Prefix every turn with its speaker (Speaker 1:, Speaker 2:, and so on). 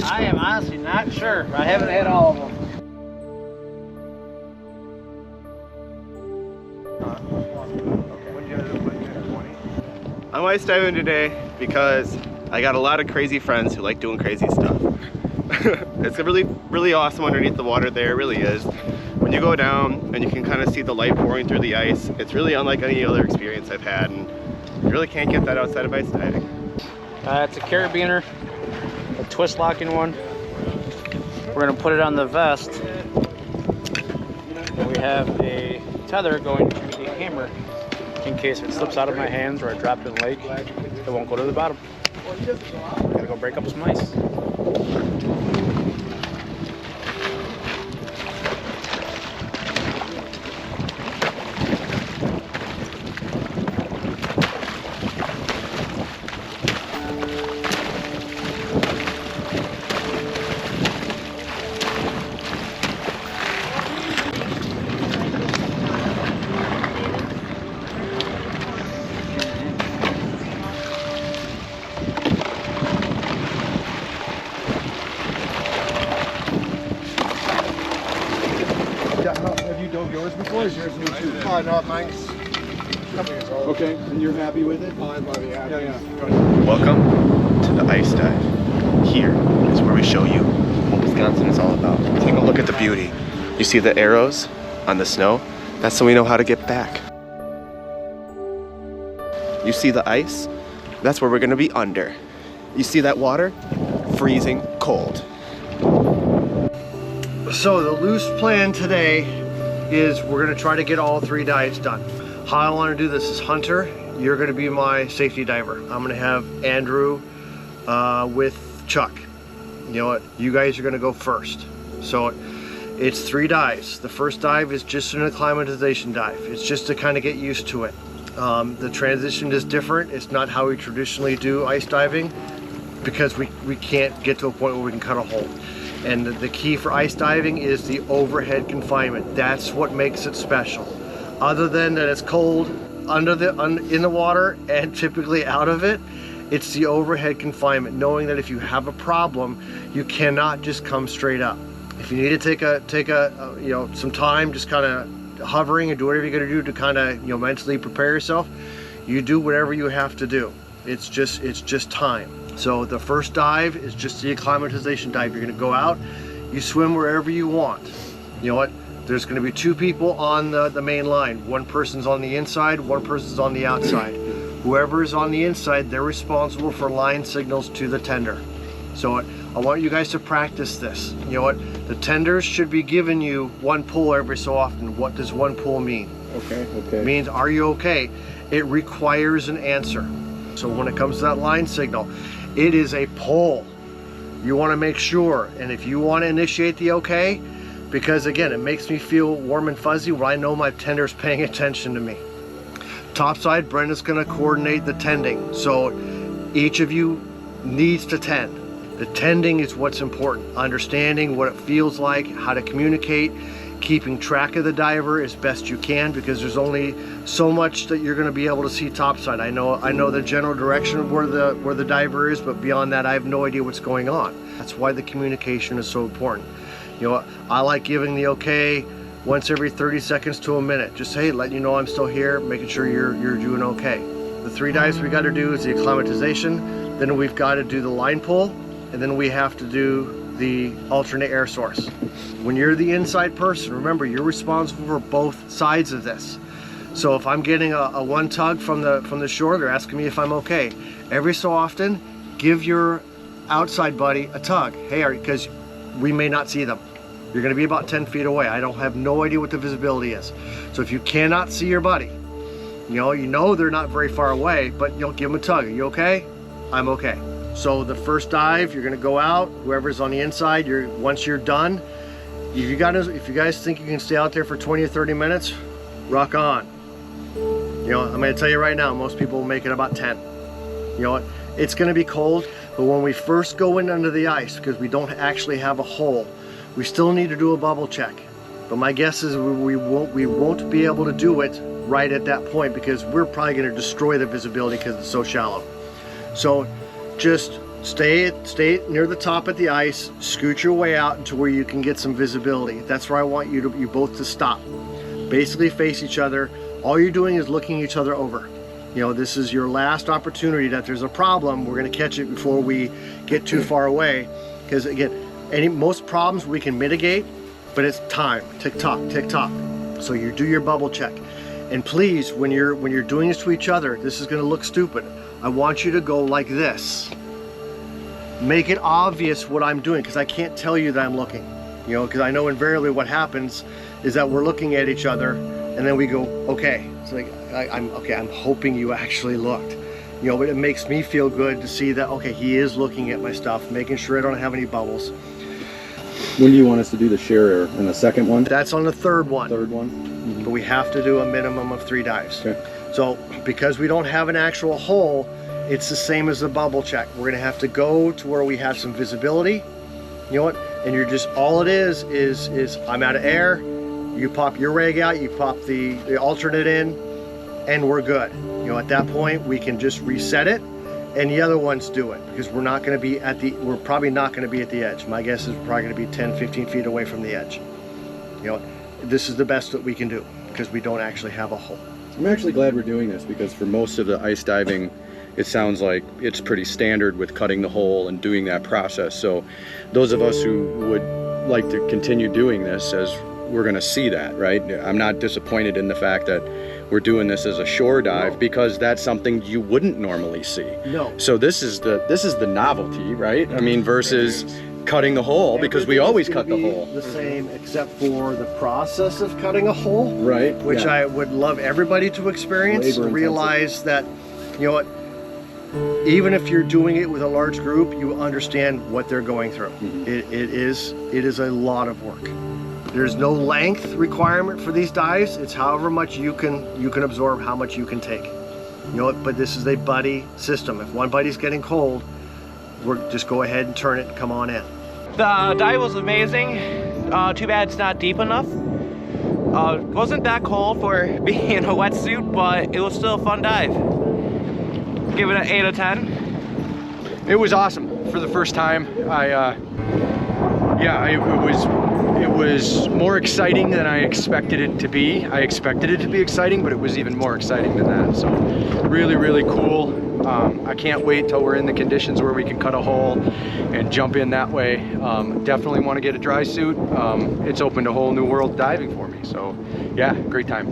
Speaker 1: I am honestly not sure. I haven't had all of them.
Speaker 2: I'm ice diving today because I got a lot of crazy friends who like doing crazy stuff. It's really awesome underneath the water there, it really is. When you go down and you can kind of see the light pouring through the ice, it's really unlike any other experience I've had, and you really can't get that outside of ice diving.
Speaker 1: It's a carabiner, a twist locking one. We're gonna put it on the vest. And we have a tether going to the hammer in case it slips out of my hands or I drop it in the lake. It won't go to the bottom. Gotta go break up some ice.
Speaker 3: Have you dove yours before? Is yours new too?
Speaker 4: No, thanks.
Speaker 3: Okay, and you're happy with it?
Speaker 4: I'm very happy.
Speaker 3: Yeah.
Speaker 2: Welcome to the ice dive. Here is where we show you what Wisconsin is all about. Take a look at the beauty. You see the arrows on the snow? That's so we know how to get back. You see the ice? That's where we're gonna be under. You see that water? Freezing cold.
Speaker 4: So the loose plan today is we're going to try to get all 3 dives done. How I want to do this is Hunter, you're going to be my safety diver. I'm going to have Andrew with Chuck. You know what? You guys are going to go first. So it's 3 dives. The first dive is just an acclimatization dive. It's just to kind of get used to it. The transition is different. It's not how we traditionally do ice diving because we can't get to a point where we can cut a hole. And the key for ice diving is the overhead confinement. That's what makes it special. Other than that it's cold in the water and typically out of it, it's the overhead confinement, knowing that if you have a problem, you cannot just come straight up. If you need to take a you know, some time just kind of hovering and do whatever you're going to do to kind of, you know, mentally prepare yourself, you do whatever you have to do. It's just time. So the first dive is just the acclimatization dive. You're gonna go out, you swim wherever you want. You know what? There's gonna be 2 people on the main line. One person's on the inside, one person's on the outside. Whoever is on the inside, they're responsible for line signals to the tender. So I want you guys to practice this. You know what? The tenders should be giving you 1 pull every so often. What does 1 pull mean?
Speaker 3: Okay.
Speaker 4: It means, are you okay? It requires an answer. So when it comes to that line signal, it is a pull. You want to make sure, and if you want to initiate the okay, because again, it makes me feel warm and fuzzy when I know my tender's paying attention to me. Topside, Brenda's going to coordinate the tending. So each of you needs to tend. The tending is what's important. Understanding what it feels like, how to communicate, keeping track of the diver as best you can, because there's only so much that you're going to be able to see topside. I know the general direction of where the diver is, but beyond that I have no idea what's going on. That's why the communication is so important. You know, I like giving the okay once every 30 seconds to a minute. Just hey, letting you know I'm still here, making sure you're doing okay. The 3 dives we got to do is the acclimatization, then we've got to do the line pull, and then we have to do the alternate air source. When you're the inside person, remember you're responsible for both sides of this. So if I'm getting a 1 tug from the shore, they're asking me if I'm okay. Every so often, give your outside buddy a tug. Hey, because we may not see them. You're going to be about 10 feet away. I don't have no idea what the visibility is. So if you cannot see your buddy, you know they're not very far away, but you'll give them a tug. Are you okay? I'm okay. So the first dive, you're gonna go out, whoever's on the inside, once you're done, if you guys think you can stay out there for 20 or 30 minutes, rock on. You know, I'm gonna tell you right now, most people will make it about 10. You know what? It's gonna be cold, but when we first go in under the ice, because we don't actually have a hole, we still need to do a bubble check. But my guess is we won't be able to do it right at that point because we're probably gonna destroy the visibility because it's so shallow. So just Stay near the top of the ice, scoot your way out into where you can get some visibility. That's where I want you both to stop. Basically face each other. All you're doing is looking each other over. You know, this is your last opportunity that there's a problem. We're gonna catch it before we get too far away. Because again, most problems we can mitigate, but it's time, tick tock, tick tock. So you do your bubble check. And please, when you're doing this to each other, this is gonna look stupid. I want you to go like this. Make it obvious what I'm doing, because I can't tell you that I'm looking. You know, because I know invariably what happens is that we're looking at each other and then we go, okay. It's like, I'm hoping you actually looked. You know, but it makes me feel good to see that, okay, he is looking at my stuff, making sure I don't have any bubbles.
Speaker 3: When do you want us to do the share air? In the second one?
Speaker 4: That's on the third one.
Speaker 3: Third one? Mm-hmm.
Speaker 4: But we have to do a minimum of 3 dives.
Speaker 3: Okay.
Speaker 4: So because we don't have an actual hole, it's the same as the bubble check. We're gonna have to go to where we have some visibility. You know what? And you're just, all it is I'm out of air, you pop your rig out, you pop the alternate in, and we're good. You know, at that point, we can just reset it, and the other ones do it, because we're probably not gonna be at the edge. My guess is we're probably gonna be 10, 15 feet away from the edge. You know, this is the best that we can do, because we don't actually have a hole.
Speaker 3: I'm actually glad we're doing this, because for most of the ice diving, it sounds like it's pretty standard with cutting the hole and doing that process. So those of us who would like to continue doing this, as we're gonna see that, right? I'm not disappointed in the fact that we're doing this as a shore dive, because that's something you wouldn't normally see.
Speaker 4: No.
Speaker 3: So this is the novelty, right? I mean, versus cutting the hole, because we always cut the hole.
Speaker 4: The same, except for the process of cutting a hole,
Speaker 3: right?
Speaker 4: Which
Speaker 3: yeah.
Speaker 4: I would love everybody to experience. Realize that, you know what, even if you're doing it with a large group, you understand what they're going through. Mm-hmm. It is a lot of work. There's no length requirement for these dives. It's however much you can absorb, how much you can take. You know what? But this is a buddy system. If one buddy's getting cold, we're just go ahead and turn it and come on in.
Speaker 5: The dive was amazing. Too bad it's not deep enough. It wasn't that cold for being in a wetsuit, but it was still a fun dive. Give it an 8 out of 10.
Speaker 1: It was awesome for the first time. It was more exciting than I expected it to be. I expected it to be exciting, but it was even more exciting than that. So really, really cool. I can't wait till we're in the conditions where we can cut a hole and jump in that way. Definitely want to get a dry suit. It's opened a whole new world diving for me. So yeah, great time.